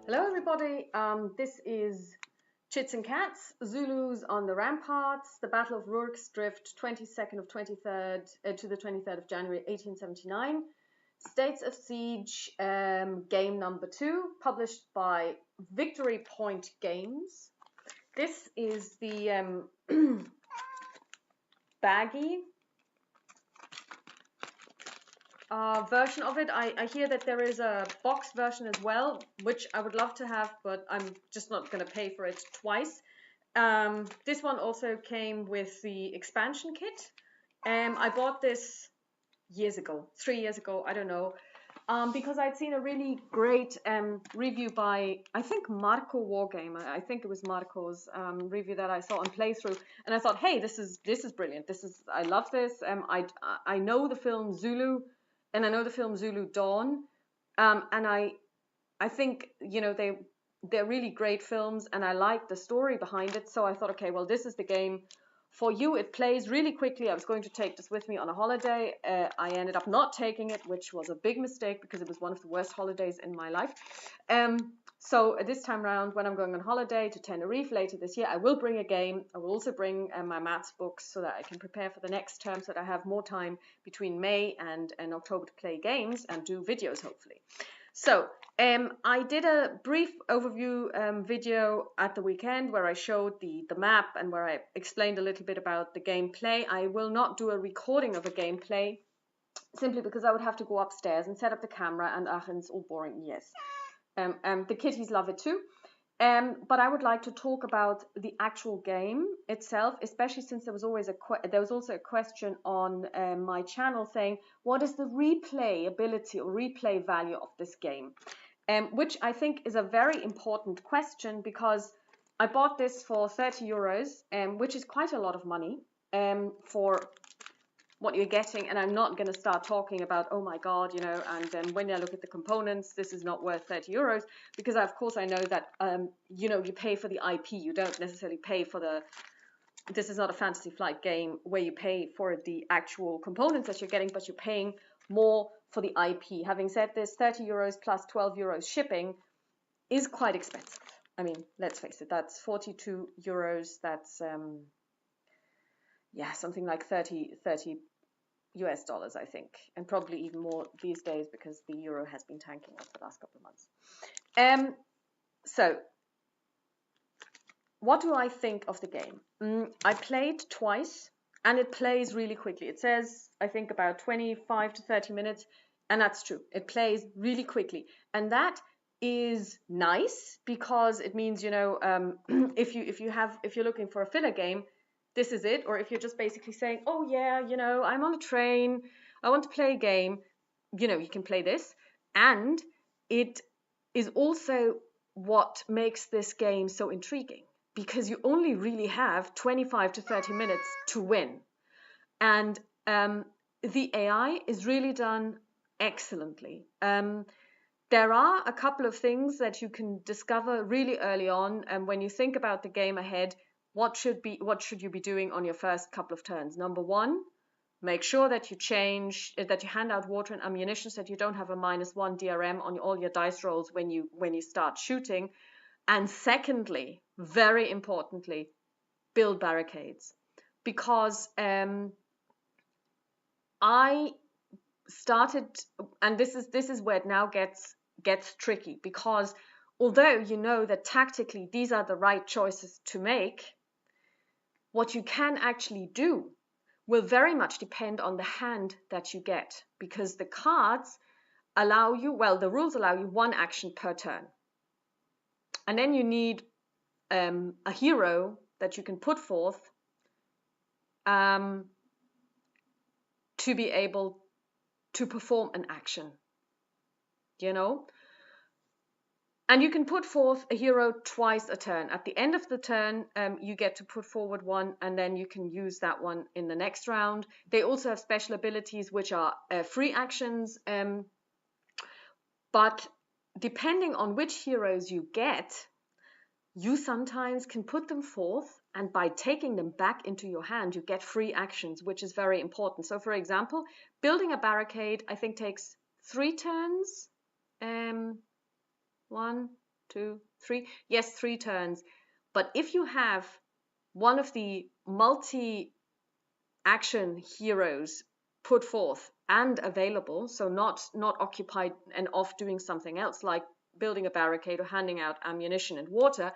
Hello everybody, this is Chits and Cats, Zulus on the Ramparts, the Battle of Rourke's Drift, 22nd of 23rd to the 23rd of January 1879, States of Siege, game number 2, published by Victory Point Games. This is the baggy version of it. I hear that there is a box version as well, which I would love to have, but I'm just not going to pay for it twice. This one also came with the expansion kit. I bought this years ago, 3 years ago, I don't know, because I'd seen a really great review by, I think, Marco Wargame. I think it was Marco's review that I saw on playthrough, and I thought, hey, this is brilliant. I love this. I know the film Zulu. And I know the film Zulu Dawn, and I think, you know, they're really great films, and I like the story behind it. So I thought, okay, well, this is the game for you. It plays really quickly. I was going to take this with me on a holiday. I ended up not taking it, which was a big mistake because it was one of the worst holidays in my life. So this time around, when I'm going on holiday to Tenerife later this year, I will bring a game. I will also bring my maths books so that I can prepare for the next term, so that I have more time between May and October to play games and do videos, hopefully. So I did a brief overview video at the weekend where I showed the map and where I explained a little bit about the gameplay. I will not do a recording of a gameplay, simply because I would have to go upstairs and set up the camera, and it's all boring, yes. The kitties love it too. But I would like to talk about the actual game itself, especially since there was also a question on my channel saying, what is the replayability or replay value of this game? Which I think is a very important question, because I bought this for 30 euros, which is quite a lot of money for what you're getting. And I'm not going to start talking about, oh my god, you know, and then when I look at the components, this is not worth 30 euros, because of course I know that you know, you pay for the IP. You don't necessarily pay for this is not a Fantasy Flight game where you pay for the actual components that you're getting, but you're paying more for the IP. Having said this, 30 euros plus 12 euros shipping is quite expensive. I mean, let's face it, that's 42 euros. That's yeah, something like 30 US dollars, I think, and probably even more these days because the euro has been tanking over the last couple of months. So what do I think of the game? I played twice, and it plays really quickly. It says, I think, about 25 to 30 minutes, and that's true. It plays really quickly, and that is nice, because it means, you know, if you're looking for a filler game, this is it. Or if you're just basically saying, oh yeah, you know, I'm on a train, I want to play a game, you know, you can play this. And it is also what makes this game so intriguing, because you only really have 25 to 30 minutes to win. And the AI is really done excellently. There are a couple of things that you can discover really early on, and when you think about the game ahead, what should you be doing on your first couple of turns? Number one, make sure that you hand out water and ammunition, so that you don't have a -1 DRM on all your dice rolls when you start shooting. And secondly, very importantly, build barricades, because I started, and this is where it now gets tricky, because although you know that tactically these are the right choices to make, what you can actually do will very much depend on the hand that you get, because the cards allow you, well, the rules allow you 1 action per turn. And then you need a hero that you can put forth to be able to perform an action, you know? And you can put forth a hero twice a turn. At the end of the turn, you get to put forward 1, and then you can use that one in the next round. They also have special abilities, which are free actions. But depending on which heroes you get, you sometimes can put them forth, and by taking them back into your hand, you get free actions, which is very important. So, for example, building a barricade, I think, takes 3 turns. 1, 2, 3. Yes, 3 turns. But if you have one of the multi-action heroes put forth and available, so not occupied and off doing something else like building a barricade or handing out ammunition and water,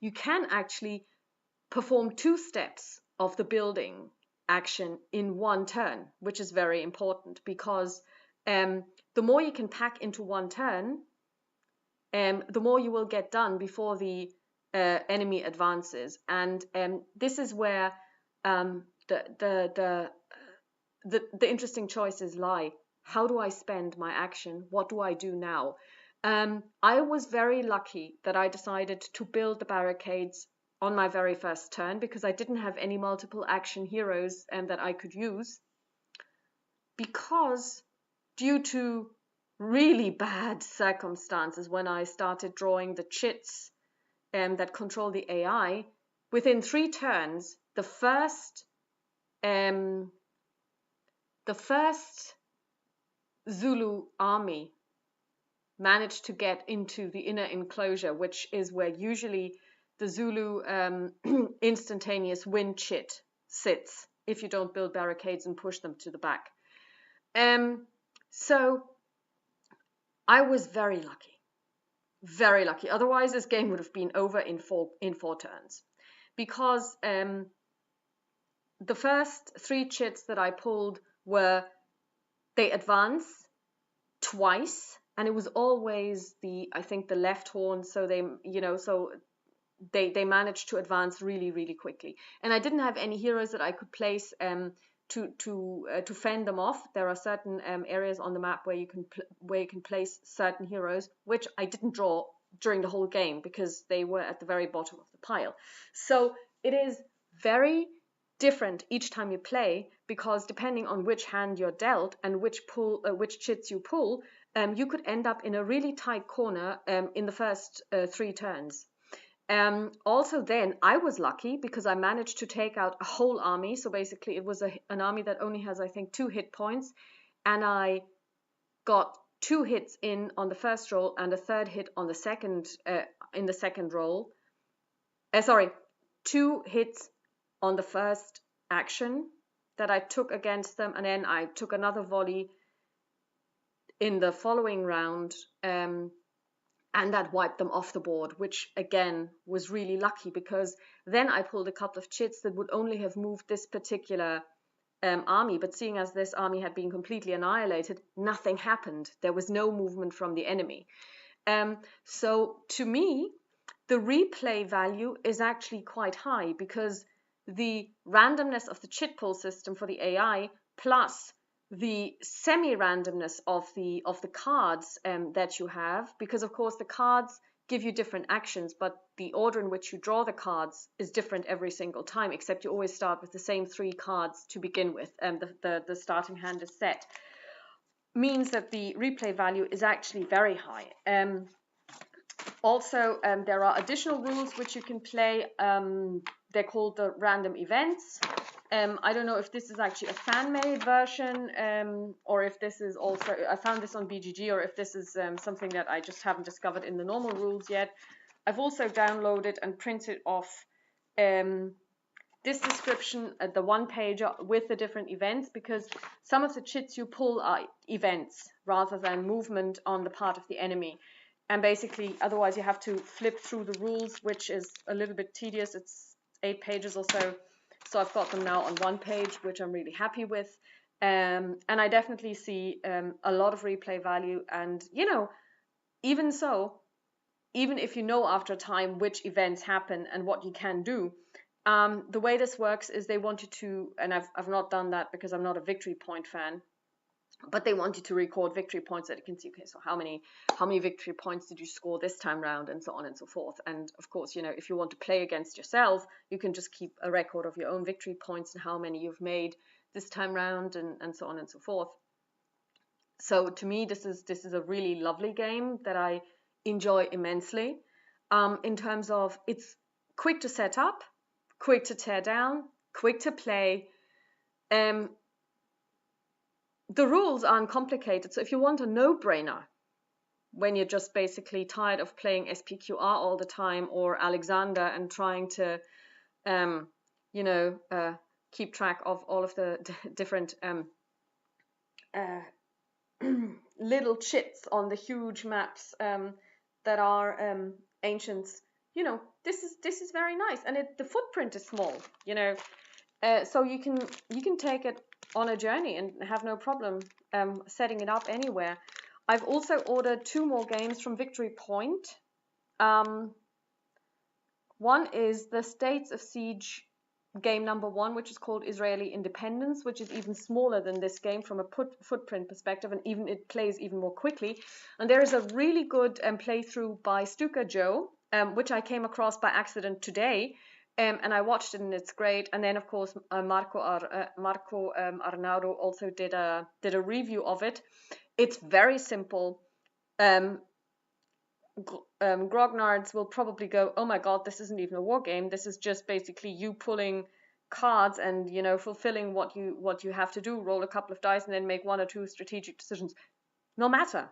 you can actually perform 2 steps of the building action in 1 turn, which is very important because the more you can pack into 1 turn, the more you will get done before the enemy advances. And this is where the interesting choices lie. How do I spend my action? What do I do now? I was very lucky that I decided to build the barricades on my very first turn because I didn't have any multiple action heroes that I could use, because due to really bad circumstances when I started drawing the chits that control the AI, within 3 turns the first Zulu army managed to get into the inner enclosure, which is where usually the Zulu instantaneous win chit sits if you don't build barricades and push them to the back. So I was very lucky. Otherwise, this game would have been over in 4 turns, because the first 3 chits that I pulled were, they advance twice, and it was always I think the left horn, so they managed to advance really quickly. And I didn't have any heroes that I could place to fend them off. There are certain areas on the map where you can place certain heroes, which I didn't draw during the whole game because they were at the very bottom of the pile. So it is very different each time you play, because depending on which hand you're dealt and which chits you pull, you could end up in a really tight corner in the first 3 turns. Also then, I was lucky because I managed to take out a whole army. So basically it was an army that only has, I think, 2 hit points, and I got 2 hits in on the first roll and a 3rd hit on the second in the second roll. 2 hits on the first action that I took against them, and then I took another volley in the following round, and that wiped them off the board, which again was really lucky, because then I pulled a couple of chits that would only have moved this particular army, but seeing as this army had been completely annihilated, nothing happened. There was no movement from the enemy. So to me, the replay value is actually quite high, because the randomness of the chit pull system for the AI plus the semi-randomness of the cards that you have, because of course the cards give you different actions, but the order in which you draw the cards is different every single time, except you always start with the same 3 cards to begin with, and the starting hand is set, means that the replay value is actually very high. Also, there are additional rules which you can play. They're called the random events. I don't know if this is actually a fan-made version, or if this is also, I found this on BGG, or if this is something that I just haven't discovered in the normal rules yet. I've also downloaded and printed off this description, the 1-pager with the different events, because some of the chits you pull are events rather than movement on the part of the enemy. And basically, otherwise you have to flip through the rules, which is a little bit tedious. It's 8 pages or so. So I've got them now on 1 page, which I'm really happy with. And I definitely see a lot of replay value. And, even so, even if you know after time which events happen and what you can do, the way this works is they want you to, and I've not done that because I'm not a victory point fan, but they want you to record victory points that you can see, okay, so how many victory points did you score this time round, and so on and so forth. And of course, if you want to play against yourself, you can just keep a record of your own victory points and how many you've made this time round, and so on and so forth. So to me, this is a really lovely game that I enjoy immensely, in terms of it's quick to set up, quick to tear down, quick to play. The rules aren't complicated, so if you want a no-brainer, when you're just basically tired of playing SPQR all the time, or Alexander, and trying to you know, keep track of all of the different little chits on the huge maps that are ancients. You know, this is very nice, and the footprint is small. You know, so you can take it on a journey and have no problem setting it up anywhere. I've also ordered 2 more games from Victory Point. One is the States of Siege game number 1, which is called Israeli Independence, which is even smaller than this game from a footprint perspective, and even it plays even more quickly. And there is a really good playthrough by Stuka Joe, which I came across by accident today, and I watched it, and it's great. And then of course Marco Arnaudo also did a review of it. It's very simple. Grognards will probably go, oh my god, this isn't even a war game. This is just basically you pulling cards and, you know, fulfilling what you have to do. Roll a couple of dice and then make 1 or 2 strategic decisions. No matter.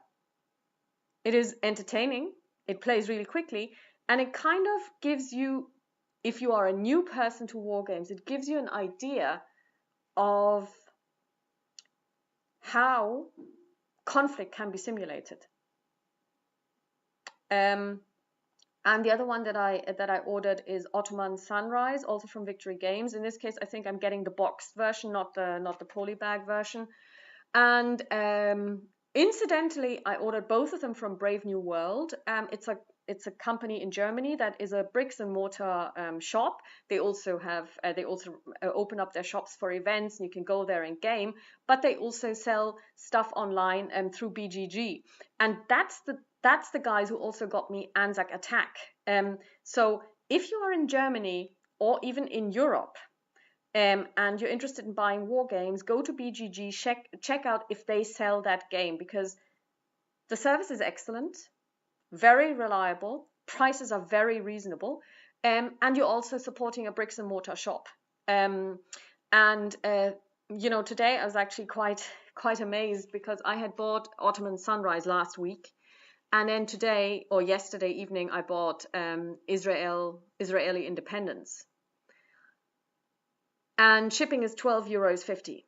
It is entertaining. It plays really quickly, and it kind of gives you, if you are a new person to war games, it gives you an idea of how conflict can be simulated. And the other one that I ordered is Ottoman Sunrise, also from Victory Games. In this case, I think I'm getting the boxed version, not the polybag version. And incidentally, I ordered both of them from Brave New World. It's a company in Germany that is a bricks and mortar shop. They also have open up their shops for events, and you can go there and game. But they also sell stuff online through BGG, and that's the guys who also got me Anzac Attack. So if you are in Germany or even in Europe, and you're interested in buying war games, go to BGG, check out if they sell that game, because the service is excellent, very reliable, prices are very reasonable, and you're also supporting a bricks and mortar shop. You know, today I was actually quite amazed, because I had bought Ottoman Sunrise last week, and then today or yesterday evening I bought Israeli Independence. And shipping is €12.50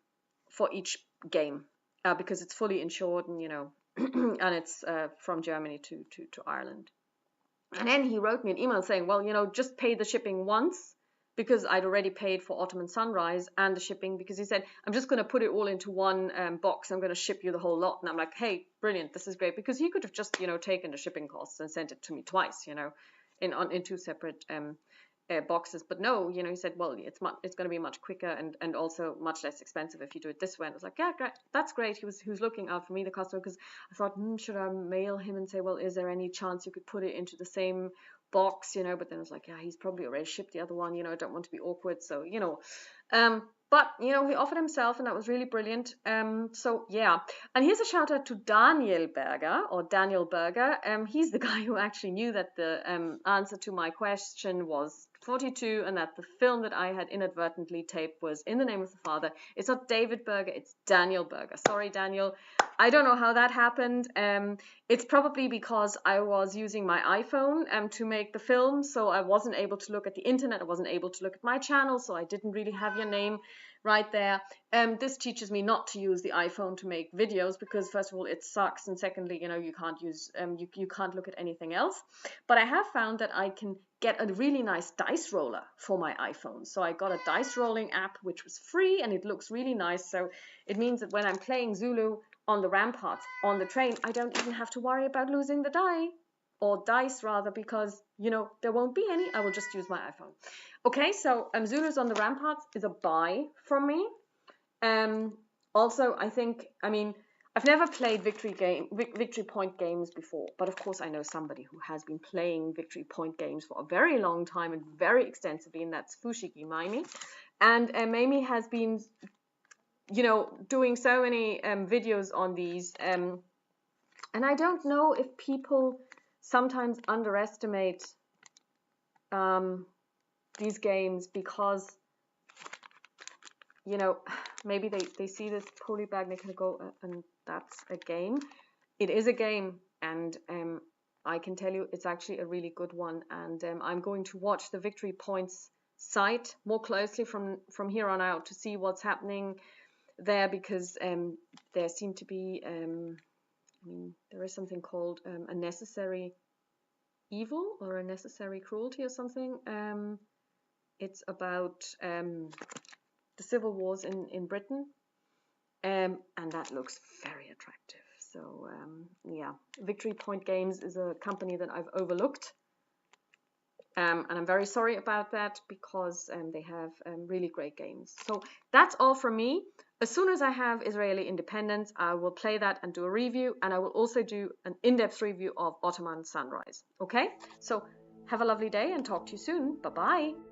for each game, because it's fully insured, and, you know, and it's from Germany to Ireland. And then he wrote me an email saying, well, you know, just pay the shipping once, because I'd already paid for Ottoman Sunrise and the shipping, because he said, I'm just going to put it all into one box. I'm going to ship you the whole lot. And I'm like, hey, brilliant, this is great, because he could have just, you know, taken the shipping costs and sent it to me twice, you know, in 2 separate boxes. But no, you know, he said, well, it's going to be much quicker and also much less expensive if you do it this way. And I was like, yeah, great, that's great. He was looking out for me, the customer, because I thought, should I mail him and say, well, is there any chance you could put it into the same box, you know? But then I was like, yeah, he's probably already shipped the other one, you know, I don't want to be awkward. So, you know, but, you know, he offered himself, and that was really brilliant. So, yeah. And here's a shout out to Daniel Berger. He's the guy who actually knew that the answer to my question was 42, and that the film that I had inadvertently taped was In the Name of the Father. It's not David Berger, it's Daniel Berger. Sorry, Daniel. I don't know how that happened. It's probably because I was using my iPhone to make the film, so I wasn't able to look at the internet. I wasn't able to look at my channel, so I didn't really have your name right there. This teaches me not to use the iPhone to make videos, because first of all it sucks, and secondly, you know, you can't use you can't look at anything else. But I have found that I can get a really nice dice roller for my iPhone. So I got a dice rolling app which was free, and it looks really nice. So it means that when I'm playing Zulu on the Ramparts on the train, I don't even have to worry about losing the dice rather, because, you know, there won't be any. I will just use my iPhone. Okay, so Zulus on the Ramparts is a buy from me. Also, I mean, I've never played Victory Point games before, but of course I know somebody who has been playing Victory Point games for a very long time and very extensively, and that's Fushigi Maimi. And Maimi has been, you know, doing so many videos on these, and I don't know if people sometimes underestimate these games, because, you know, maybe they see this polybag and they kind of go, and that's a game. It is a game, and I can tell you it's actually a really good one, and I'm going to watch the Victory Points site more closely from here on out to see what's happening there, because there seem to be I mean, there is something called a necessary evil or a necessary cruelty or something. It's about the civil wars in Britain, and that looks very attractive. So yeah, Victory Point Games is a company that I've overlooked, and I'm very sorry about that, because they have really great games. So that's all from me. As soon as I have Israeli independence, I will play that and do a review, and I will also do an in-depth review of Ottoman Sunrise. Okay, so have a lovely day and talk to you soon. Bye bye.